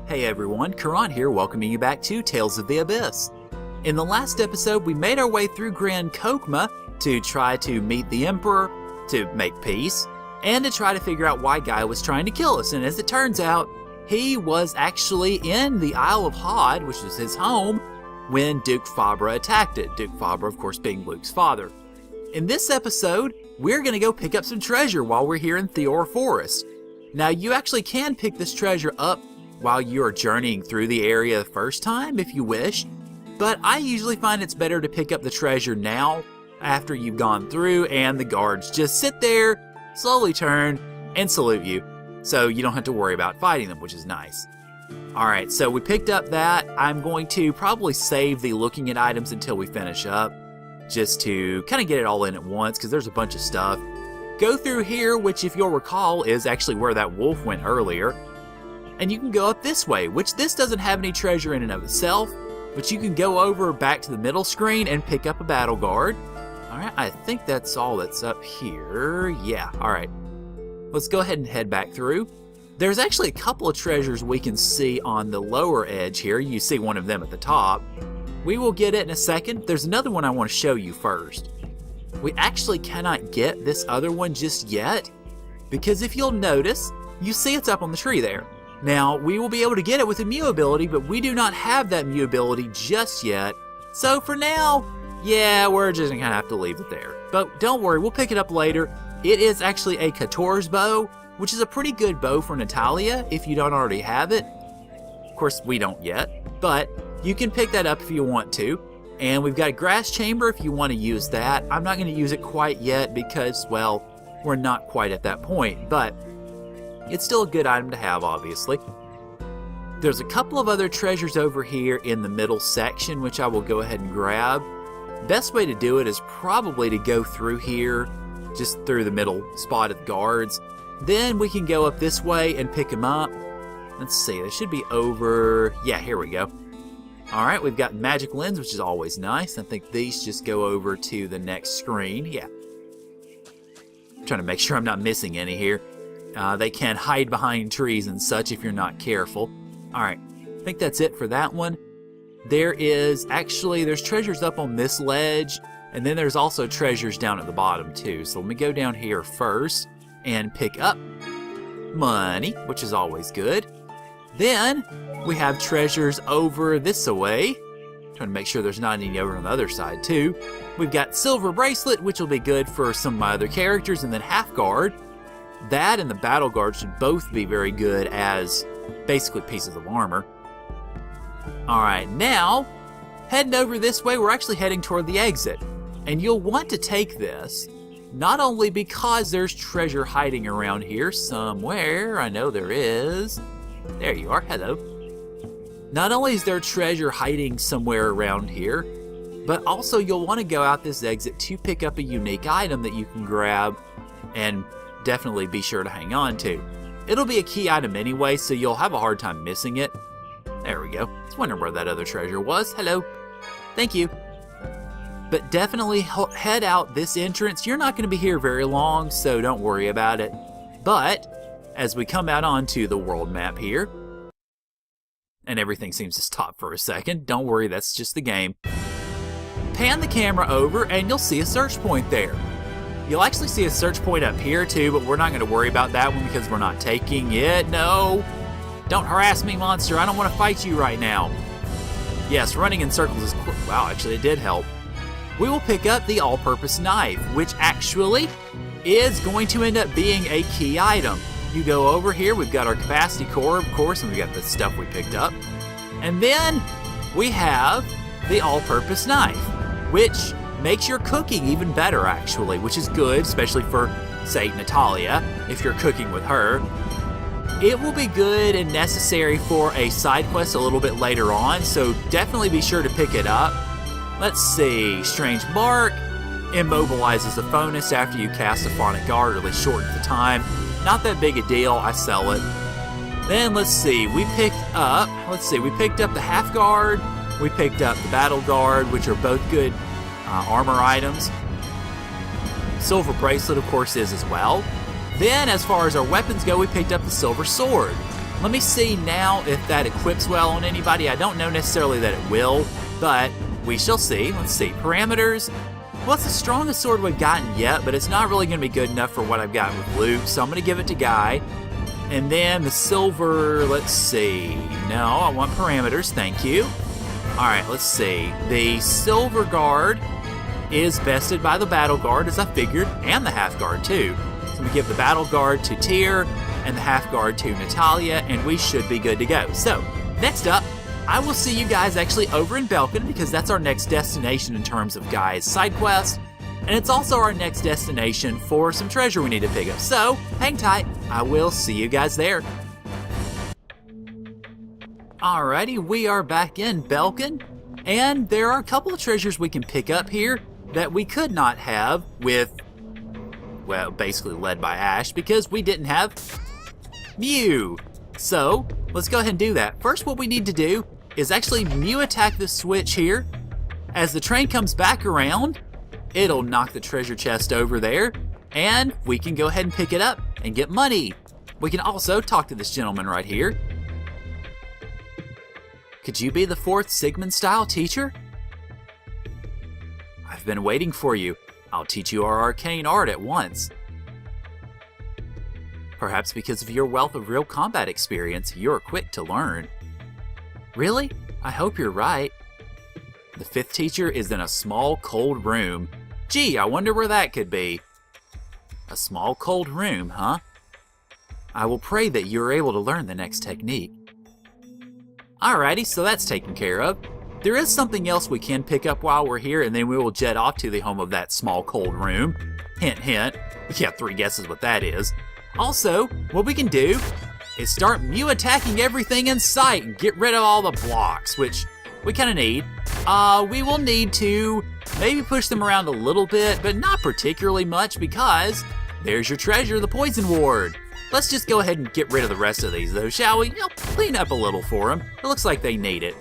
Hey everyone, Caront here, welcoming you back to Tales of the Abyss. In the last episode, we made our way through Grand Kokma to try to meet the Emperor, to make peace, and to try to figure out why Guy was trying to kill us. And as it turns out, he was actually in the Isle of Hod, which was his home, when Duke Fabra attacked it. Duke Fabra, of course, being Luke's father. In this episode, we're going to go pick up some treasure while we're here in Theor Forest. Now, you actually can pick this treasure up while you're journeying through the area the first time, if you wish. But I usually find it's better to pick up the treasure now, after you've gone through, and the guards just sit there, slowly turn, and salute you. So you don't have to worry about fighting them, which is nice. Alright, so we picked up that. I'm going to probably save the looking at items until we finish up, just to kind of get it all in at once, because there's a bunch of stuff. Go through here, which if you'll recall is actually where that wolf went earlier. And you can go up this way, which this doesn't have any treasure in and of itself, but you can go over back to the middle screen and pick up a battle guard. Alright, I think that's all that's up here. Yeah, alright. Let's go ahead and head back through. There's actually a couple of treasures we can see on the lower edge here. You see one of them at the top. We will get it in a second. There's another one I want to show you first. We actually cannot get this other one just yet, because if you'll notice, you see it's up on the tree there. Now, we will be able to get it with a Mew ability, but we do not have that Mew ability just yet. So for now, yeah, we're just gonna have to leave it there. But don't worry, we'll pick it up later. It is actually a Kator's bow, which is a pretty good bow for Natalia if you don't already have it. Of course, we don't yet, but you can pick that up if you want to. And we've got a grass chamber if you want to use that. I'm not going to use it quite yet because, well, we're not quite at that point, but it's still a good item to have, obviously. There's a couple of other treasures over here in the middle section, which I will go ahead and grab. Best way to do it is probably to go through here, just through the middle spot of the guards. Then we can go up this way and pick them up. Let's see, they should be over... Yeah, here we go. Alright, we've got magic lens, which is always nice. I think these just go over to the next screen. Yeah. I'm trying to make sure I'm not missing any here. They can hide behind trees and such if you're not careful. Alright, I think that's it for that one. There's treasures up on this ledge, and then there's also treasures down at the bottom too. So let me go down here first and pick up money, which is always good. Then we have treasures over this way. Trying to make sure there's not any over on the other side too. We've got silver bracelet, which will be good for some of my other characters, and then half guard. That and the battle guard should both be very good as basically pieces of armor. Alright, now heading over this way, we're actually heading toward the exit. And you'll want to take this, not only because there's treasure hiding around here somewhere. I know there is. There you are, hello. Not only is there treasure hiding somewhere around here, but also you'll want to go out this exit to pick up a unique item that you can grab and definitely be sure to hang on to. It'll be a key item anyway, so you'll have a hard time missing it. There we go. I was wondering where that other treasure was. Hello. Thank you. But definitely head out this entrance. You're not going to be here very long, so don't worry about it. But as we come out onto the world map here, and everything seems to stop for a second, don't worry, that's just the game. Pan the camera over and you'll see a search point there. You'll actually see a search point up here too, but we're not going to worry about that one because we're not taking it. No! Don't harass me, monster. I don't want to fight you right now. Yes, running in circles is... Wow, actually it did help. We will pick up the all-purpose knife, which actually is going to end up being a key item. You go over here, we've got our capacity core, of course, and we got the stuff we picked up. And then we have the all-purpose knife, which makes your cooking even better, actually, which is good, especially for, say, Natalia, if you're cooking with her. It will be good and necessary for a side quest a little bit later on, so definitely be sure to pick it up. Let's see, Strange Bark immobilizes the Fonus after you cast a Phonic Guard, or at least shortens the time. Not that big a deal, I sell it. Then let's see, we picked up the half guard, we picked up the battle guard, which are both good armor items. Silver bracelet, of course, is as well. Then, as far as our weapons go, we picked up the silver sword. Let me see now if that equips well on anybody. I don't know necessarily that it will, but we shall see. Let's see. Parameters. Well, it's the strongest sword we've gotten yet, but it's not really going to be good enough for what I've got with Luke, so I'm going to give it to Guy. And then the silver, let's see. No, I want parameters, thank you. All right, let's see. The silver guard is bested by the battle guard, as I figured, and the half guard too. So we give the battle guard to Theor and the half guard to Natalia, and we should be good to go. So, next up, I will see you guys actually over in Belkin, because that's our next destination in terms of Guy's side quest. And it's also our next destination for some treasure we need to pick up. So, hang tight. I will see you guys there. Alrighty, we are back in Belkin. And there are a couple of treasures we can pick up here that we could not have with, well, basically led by Ash, because we didn't have Mew. So, let's go ahead and do that. First, what we need to do is actually Mew attack the switch here. As the train comes back around, it'll knock the treasure chest over there, and we can go ahead and pick it up and get money. We can also talk to this gentleman right here. Could you be the 4th Sigmund-style teacher? I've been waiting for you. I'll teach you our arcane art at once. Perhaps because of your wealth of real combat experience, you're quick to learn. Really? I hope you're right. The 5th teacher is in a small, cold room. Gee, I wonder where that could be. A small, cold room, huh? I will pray that you're able to learn the next technique. Alrighty, so that's taken care of. There is something else we can pick up while we're here, and then we will jet off to the home of that small, cold room. Hint, hint. Yeah, 3 guesses what that is. Also, what we can do is start Mew attacking everything in sight and get rid of all the blocks, which we kind of need. We will need to maybe push them around a little bit, but not particularly much, because there's your treasure, the poison ward. Let's just go ahead and get rid of the rest of these, though, shall we? Clean up a little for them. It looks like they need it.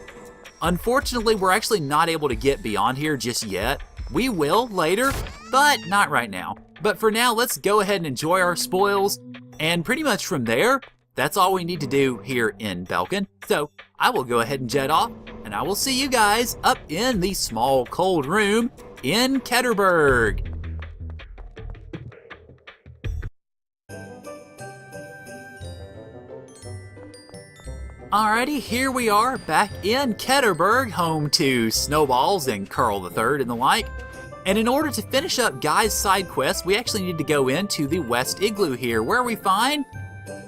Unfortunately, we're actually not able to get beyond here just yet. We will later, but not right now. But for now, let's go ahead and enjoy our spoils, and pretty much from there, that's all we need to do here in Belkin. So I will go ahead and jet off, and I will see you guys up in the small, cold room in Ketterberg. Alrighty, here we are back in Ketterberg, home to Snowballs and Carl III and the like. And in order to finish up Guy's side quest, we actually need to go into the West Igloo here, where we find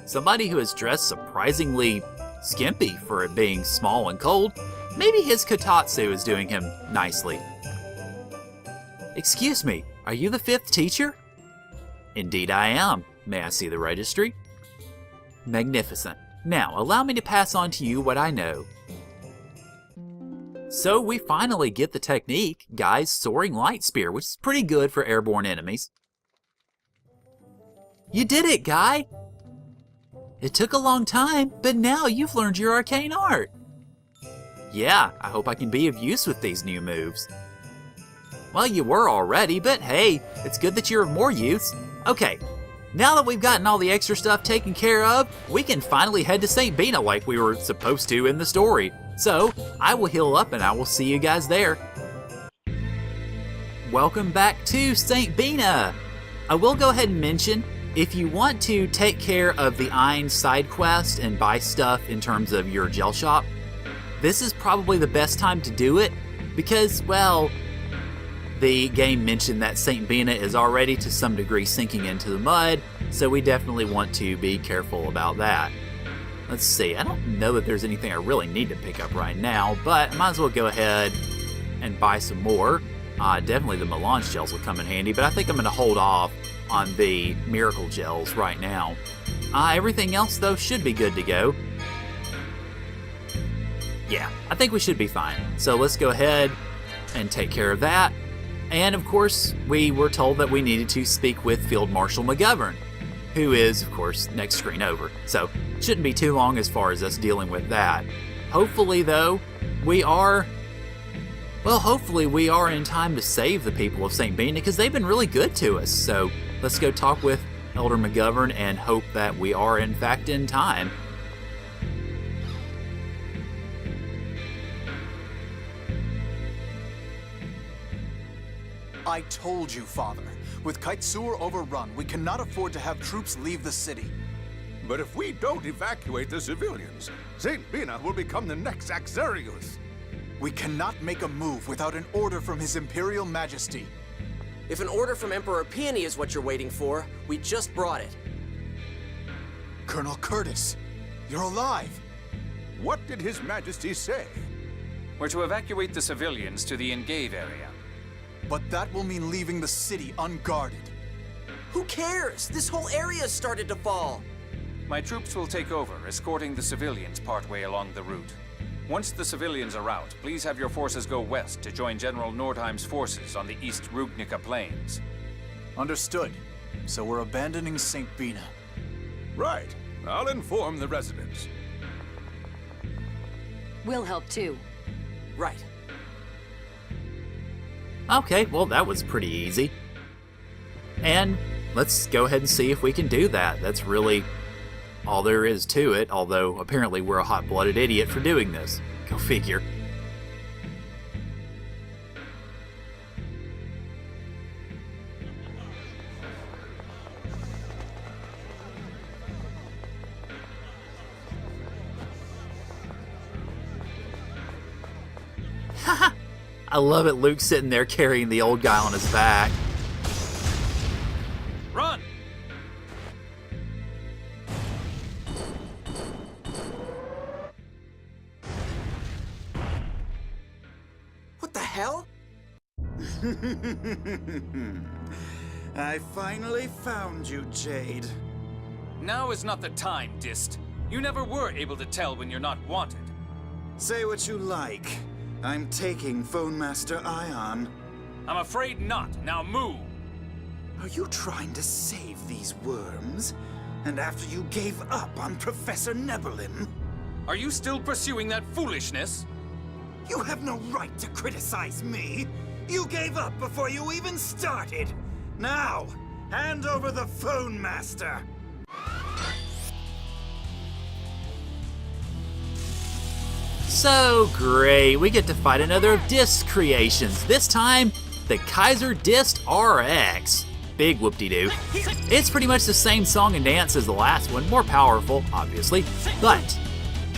somebody who is dressed surprisingly skimpy for it being small and cold. Maybe his kotatsu is doing him nicely. Excuse me, are you the 5th teacher? Indeed I am. May I see the registry? Magnificent. Now, allow me to pass on to you what I know. So we finally get the technique, Guy's Soaring Light Spear, which is pretty good for airborne enemies. You did it, Guy! It took a long time, but now you've learned your arcane art. Yeah, I hope I can be of use with these new moves. Well, you were already, but hey, it's good that you're of more use. Okay, now that we've gotten all the extra stuff taken care of, we can finally head to St. Bena like we were supposed to in the story. So, I will heal up and I will see you guys there. Welcome back to St. Bena! I will go ahead and mention, if you want to take care of the Ein side quest and buy stuff in terms of your gel shop, this is probably the best time to do it because, well, the game mentioned that St. Bena is already to some degree sinking into the mud, so we definitely want to be careful about that. Let's see, I don't know that there's anything I really need to pick up right now, but I might as well go ahead and buy some more. Definitely the melange gels will come in handy, but I think I'm going to hold off on the miracle gels right now. Everything else, though, should be good to go. Yeah, I think we should be fine. So let's go ahead and take care of that. And of course, we were told that we needed to speak with Field Marshal McGovern, who is, of course, next screen over. So it shouldn't be too long as far as us dealing with that. Hopefully, though, we are in time to save the people of St. Bena because they've been really good to us. So let's go talk with Elder McGovern and hope that we are, in fact, in time. I told you, Father. With Kaitsur overrun, we cannot afford to have troops leave the city. But if we don't evacuate the civilians, Saint Bena will become the next Axarius. We cannot make a move without an order from His Imperial Majesty. If an order from Emperor Peony is what you're waiting for, we just brought it. Colonel Curtis, you're alive. What did His Majesty say? We're to evacuate the civilians to the Engave area. But that will mean leaving the city unguarded. Who cares? This whole area started to fall. My troops will take over, escorting the civilians partway along the route. Once the civilians are out, please have your forces go west to join General Nordheim's forces on the East Rugnica Plains. Understood. So we're abandoning St. Bena. Right. I'll inform the residents. We'll help too. Right. Okay, well that was pretty easy. And let's go ahead and see if we can do that. That's really all there is to it, although apparently we're a hot-blooded idiot for doing this. Go figure. Haha! I love it, Luke sitting there carrying the old guy on his back. Run! What the hell? I finally found you, Jade. Now is not the time, Dist. You never were able to tell when you're not wanted. Say what you like. I'm taking Phone Master Ion. I'm afraid not. Now move! Are you trying to save these worms? And after you gave up on Professor Nebelim? Are you still pursuing that foolishness? You have no right to criticize me! You gave up before you even started! Now, hand over the Phone Master! So great, we get to fight another of Dist's creations. This time, the Kaiser Dist RX. Big whoop-de-doo. It's pretty much the same song and dance as the last one, more powerful, obviously, but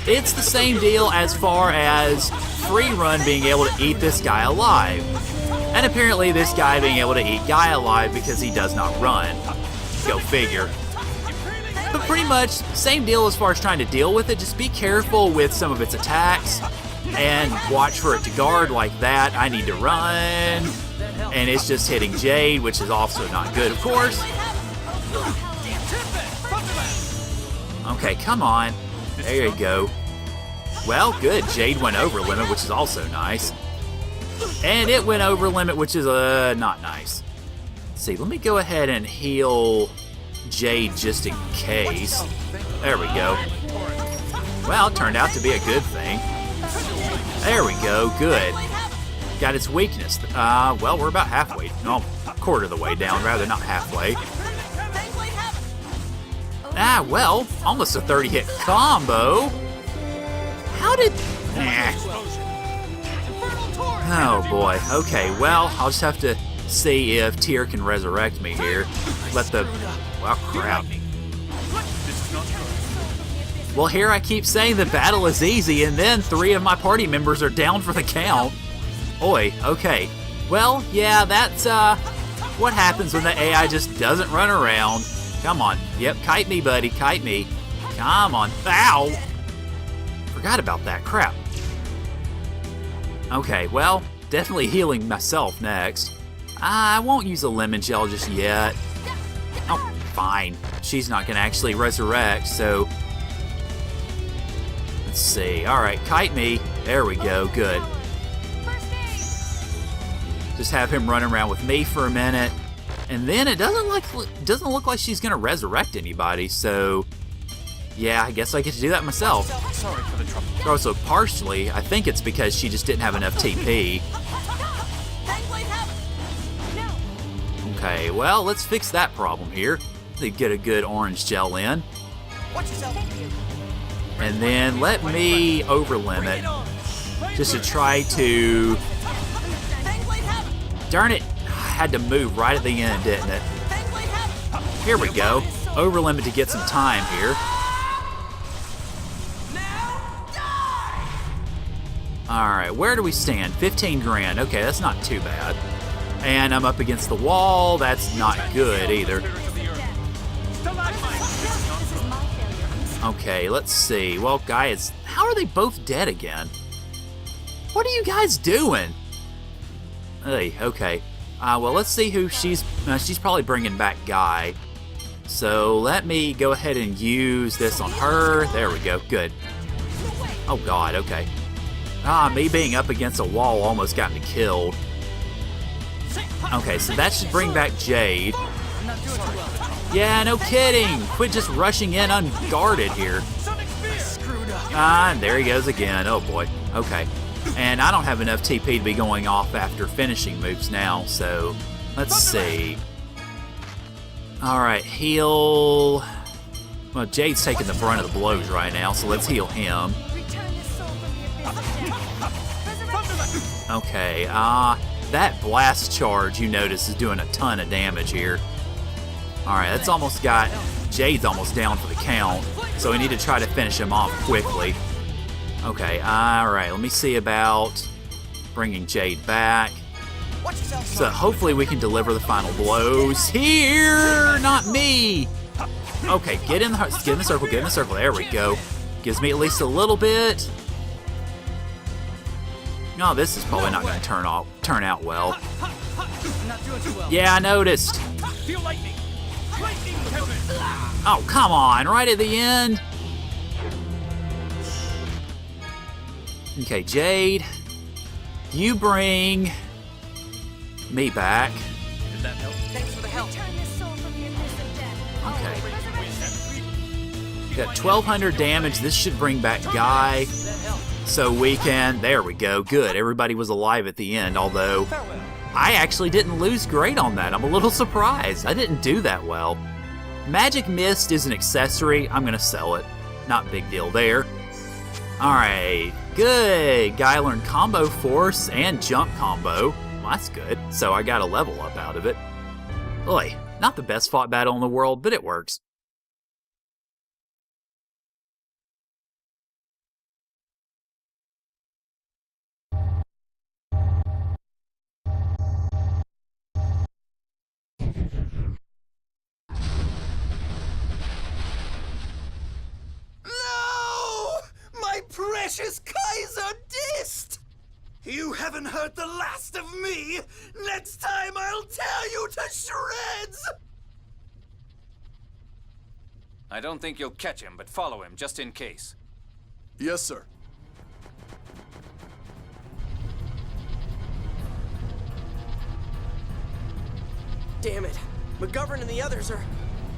it's the same deal as far as Free Run being able to eat this guy alive. And apparently this guy being able to eat Guy alive because he does not run. Go figure. But pretty much, same deal as far as trying to deal with it. Just be careful with some of its attacks and watch for it to guard like that. I need to run. And it's just hitting Jade, which is also not good, of course. Okay, come on. There you go. Well, good. Jade went over limit, which is also nice. And it went over limit, which is not nice. Let's see, let me go ahead and heal Jade just in case. There we go. Well, it turned out to be a good thing. There we go, good. Got its weakness. Well, we're about halfway. No, a quarter of the way down, rather, not halfway. Ah, well, almost a 30-hit combo. How did... Oh, boy. Okay, well, I'll just have to see if Theor can resurrect me here. Let the... Well, crap. Well, here I keep saying the battle is easy, and then 3 of my party members are down for the count. Oi, okay. Well, yeah, that's, what happens when the AI just doesn't run around. Come on. Yep, kite me, buddy, kite me. Come on. Ow! Forgot about that, crap. Okay, well, definitely healing myself next. I won't use a lemon gel just yet. Oh, fine. She's not gonna actually resurrect, so... Let's see. Alright, kite me. There we go, good. Just have him run around with me for a minute. And then it doesn't look like she's gonna resurrect anybody, so... Yeah, I guess I get to do that myself. Sorry for the trouble. Also, partially, I think it's because she just didn't have enough TP. Okay, well, let's fix that problem here. To get a good orange gel in. And then let me overlimit. Just to try to... Darn it! had to move right at the end, didn't it? Here we go. Over limit to get some time here. Alright, where do we stand? 15 grand. Okay, that's not too bad. And I'm up against the wall. That's not good either. Okay, let's see. Well, guys, how are they both dead again? What are you guys doing? Hey, okay. Well, let's see who she's probably bringing back Guy. So let me go ahead and use this on her. There we go. Good. Oh, God. Okay. Me being up against a wall almost got me killed. Okay, so that should bring back Jade. Yeah, no kidding. Quit just rushing in unguarded here. And there he goes again. Oh, boy. Okay. And I don't have enough TP to be going off after finishing moves now, so let's see. Alright, heal. Well, Jade's taking the brunt of the blows right now, so let's heal him. Okay, that blast charge, you notice, is doing a ton of damage here. Alright, that's almost got... Jade's almost down for the count, so we need to try to finish him off quickly. Okay, alright, let me see about bringing Jade back. So hopefully we can deliver the final blows here, not me. Okay, get in the circle, get in the circle. There we go. Gives me at least a little bit. No, this is probably not going to turn out well. Yeah, I noticed. Oh, come on, right at the end. Okay, Jade, you bring me back. Thanks for the help. Okay. Got 1,200 damage. This should bring back Guy. So we can... There we go. Good. Everybody was alive at the end, although I actually didn't lose great on that. I'm a little surprised. I didn't do that well. Magic Mist is an accessory. I'm going to sell it. Not big deal there. Alright. Good. Guy learned Combo Force and Jump Combo. Well, that's good. So I got a level up out of it. Oy. Not the best fought battle in the world, but it works. Precious Kaiser Dist! You haven't heard the last of me! Next time I'll tear you to shreds! I don't think you'll catch him, but follow him just in case. Yes, sir. Damn it. McGovern and the others are...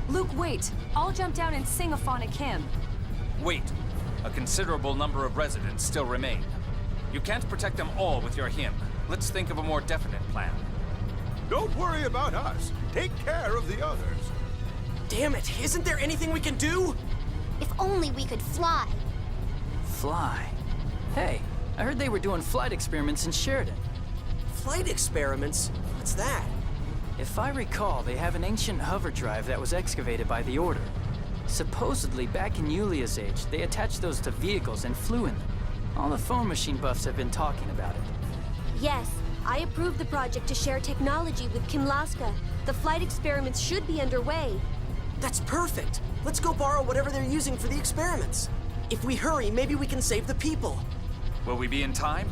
Luke, wait. I'll jump down and sing a phonic hymn. Wait. A considerable number of residents still remain. You can't protect them all with your hymn. Let's think of a more definite plan. Don't worry about us. Take care of the others. Damn it, isn't there anything we can do? If only we could fly. Fly? Hey, I heard they were doing flight experiments in Sheridan. Flight experiments? What's that? If I recall, they have an ancient hover drive that was excavated by the Order. Supposedly, back in Yulia's age, they attached those to vehicles and flew in them. All the phone machine buffs have been talking about it. Yes, I approved the project to share technology with Kimlaska. The flight experiments should be underway. That's perfect. Let's go borrow whatever they're using for the experiments. If we hurry, maybe we can save the people. Will we be in time?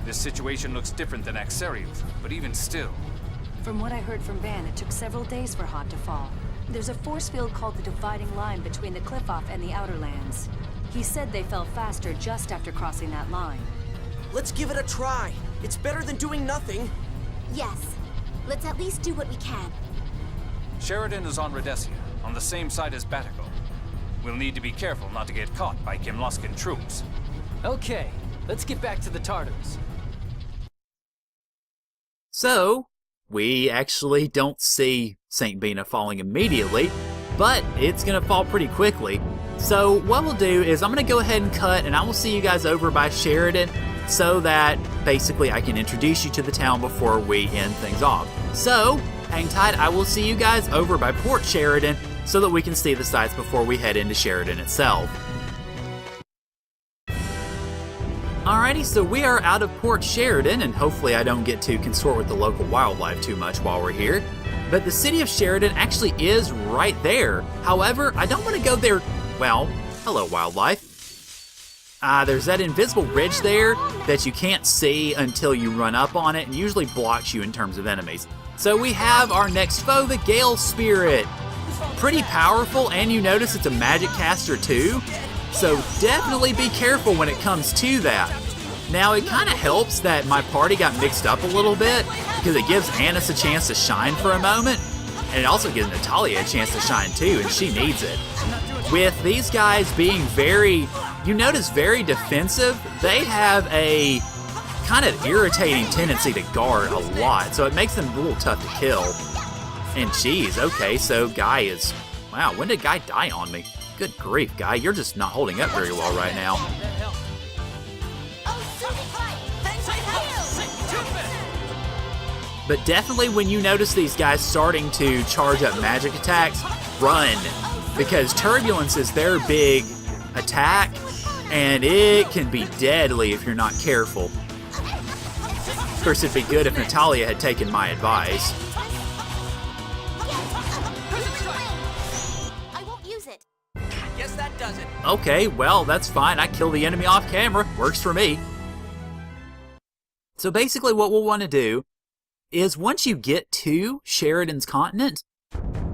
This situation looks different than Axarius, but even still... From what I heard from Van, it took several days for Hot to fall. There's a force field called the dividing line between the cliff-off and the outer lands. He said they fell faster just after crossing that line. Let's give it a try. It's better than doing nothing. Yes. Let's at least do what we can. Sheridan is on Rhodesia, on the same side as Batico. We'll need to be careful not to get caught by Kimlaskan troops. Okay, let's get back to the Tartars. So, we actually don't see St. Bena falling immediately, but it's going to fall pretty quickly. So what we'll do is I'm going to go ahead and cut, and I will see you guys over by Sheridan so that basically I can introduce you to the town before we end things off. So, hang tight, I will see you guys over by Port Sheridan so that we can see the sights before we head into Sheridan itself. Alrighty, so we are out of Port Sheridan, and hopefully I don't get to consort with the local wildlife too much while we're here. But the city of Sheridan actually is right there. However, I don't want to go there. Well, hello wildlife. There's that invisible ridge there that you can't see until you run up on it and usually blocks you in terms of enemies. So we have our next foe, the Gale Spirit. Pretty powerful, and you notice it's a magic caster too. So definitely be careful when it comes to that. Now it kind of helps that my party got mixed up a little bit because it gives Annis a chance to shine for a moment, and it also gives Natalia a chance to shine too, and she needs it. With these guys being very, you notice, very defensive, they have a kind of irritating tendency to guard a lot, so it makes them a little tough to kill. And geez, okay, so Guy is, wow, when did Guy die on me? Good grief, Guy, you're just not holding up very well right now. But definitely when you notice these guys starting to charge up magic attacks, run. Because Turbulence is their big attack, and it can be deadly if you're not careful. Of course, it'd be good if Natalia had taken my advice. I won't use it. Guess that does it. Okay, well, that's fine. I kill the enemy off camera. Works for me. So basically what we'll want to do is once you get to Sheridan's continent,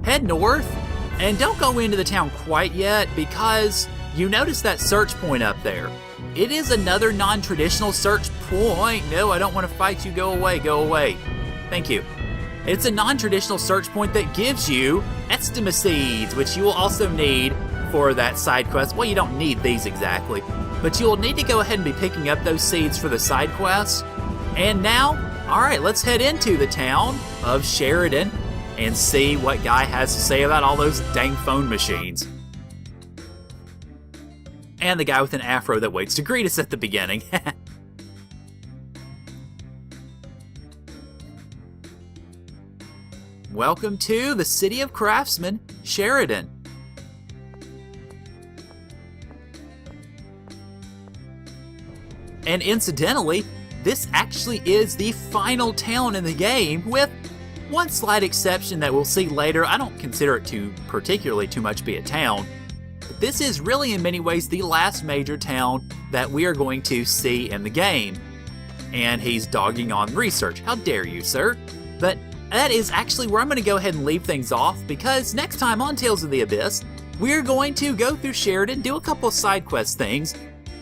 head north and don't go into the town quite yet because you notice that search point up there. It is another non-traditional search point. No, I don't want to fight you. Go away, go away. Thank you. It's a non-traditional search point that gives you Estima seeds, which you will also need for that side quest. Well, you don't need these exactly, but you'll need to go ahead and be picking up those seeds for the side quests. And now, alright, let's head into the town of Sheridan and see what Guy has to say about all those dang phone machines. And the guy with an afro that waits to greet us at the beginning. Welcome to the City of Craftsmen, Sheridan. And incidentally, this actually is the final town in the game, with one slight exception that we'll see later. I don't consider it to particularly too much be a town, but this is really in many ways the last major town that we are going to see in the game. And he's dogging on research. How dare you, sir? But that is actually where I'm going to go ahead and leave things off, because next time on Tales of the Abyss, we're going to go through Sheridan, do a couple of side quest things,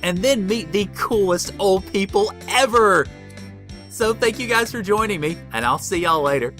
and then meet the coolest old people ever. So thank you guys for joining me, and I'll see y'all later.